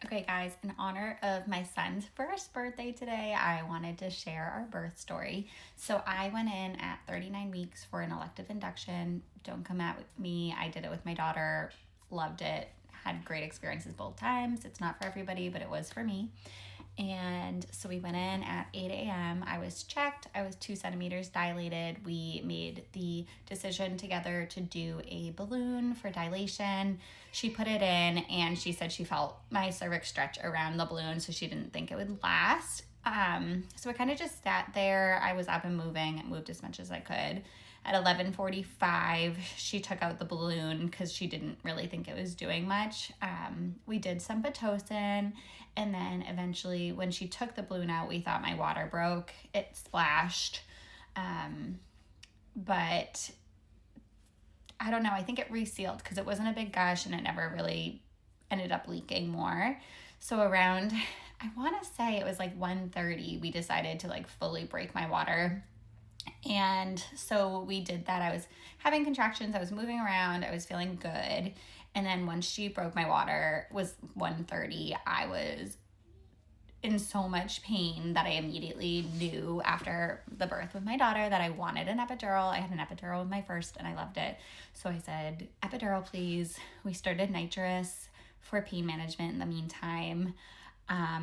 Okay, guys, in honor of my son's first birthday today, I wanted to share our birth story. So I went in at 39 weeks for an elective induction. Don't come at me. I did it with my daughter, loved it, had great experiences both times. It's not for everybody, but it was for me. And so we went in at 8 a.m. I was checked. I was 2 centimeters dilated. We made the decision together to do a balloon for dilation. She put it in and she said she felt my cervix stretch around the balloon, so she didn't think it would last. So I kind of just sat there. I was up and moving, moved as much as I could. At 11:45, she took out the balloon because she didn't really think it was doing much. We did some Pitocin, and then eventually, when she took the balloon out, we thought my water broke. It splashed, but I don't know. I think it resealed because it wasn't a big gush, and it never really ended up leaking more. So around, I want to say it was like 1:30, we decided to like fully break my water. And so we did that. I was having contractions, I was moving around, I was feeling good. And then once she broke my water, was 1:30, I was in so much pain that I immediately knew after the birth with my daughter that I wanted an epidural. I had an epidural with my first and I loved it. So I said, epidural, please. We started nitrous for pain management in the meantime.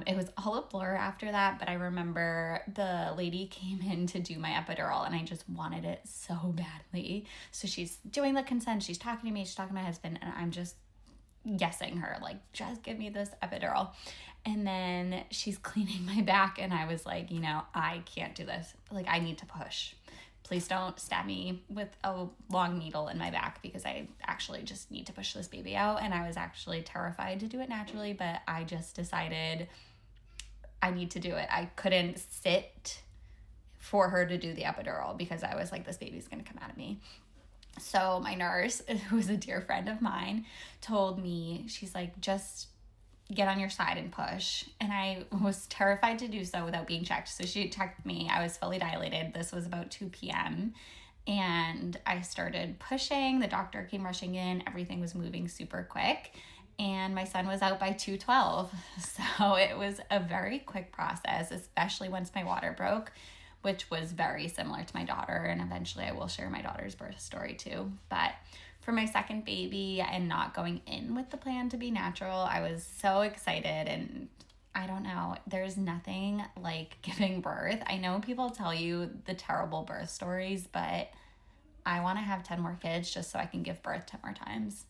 It was all a blur after that, but I remember the lady came in to do my epidural and I just wanted it so badly. So she's doing the consent, she's talking to me, she's talking to my husband, and I'm just guessing her, like, just give me this epidural. And then she's cleaning my back and I was like, I can't do this. Like, I need to push. Please don't stab me with a long needle in my back because I actually just need to push this baby out. And I was actually terrified to do it naturally, but I just decided I need to do it. I couldn't sit for her to do the epidural because I was like, this baby's going to come out of me. So my nurse, who was a dear friend of mine, told me, she's like, just get on your side and push. And I was terrified to do so without being checked. So she checked me. I was fully dilated. This was about 2 p.m. And I started pushing. The doctor came rushing in. Everything was moving super quick. And my son was out by 2:12. So it was a very quick process, especially once my water broke, which was very similar to my daughter. And eventually I will share my daughter's birth story too. But for my second baby and not going in with the plan to be natural, I was so excited. And I don't know, there's nothing like giving birth. I know people tell you the terrible birth stories, but I want to have 10 more kids just so I can give birth 10 more times.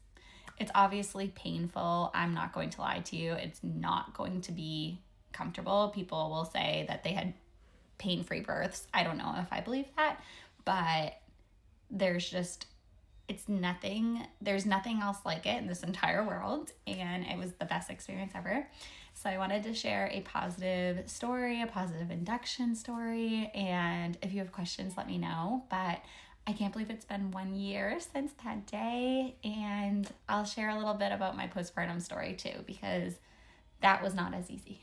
It's obviously painful. I'm not going to lie to you. It's not going to be comfortable. People will say that they had pain-free births. I don't know if I believe that, but there's nothing else like it in this entire world, and it was the best experience ever. So I wanted to share a positive story, a positive induction story, and if you have questions, let me know. But I can't believe it's been 1 year since that day, and I'll share a little bit about my postpartum story too, because that was not as easy.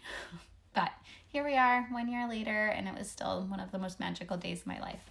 But here we are 1 year later, and it was still one of the most magical days of my life.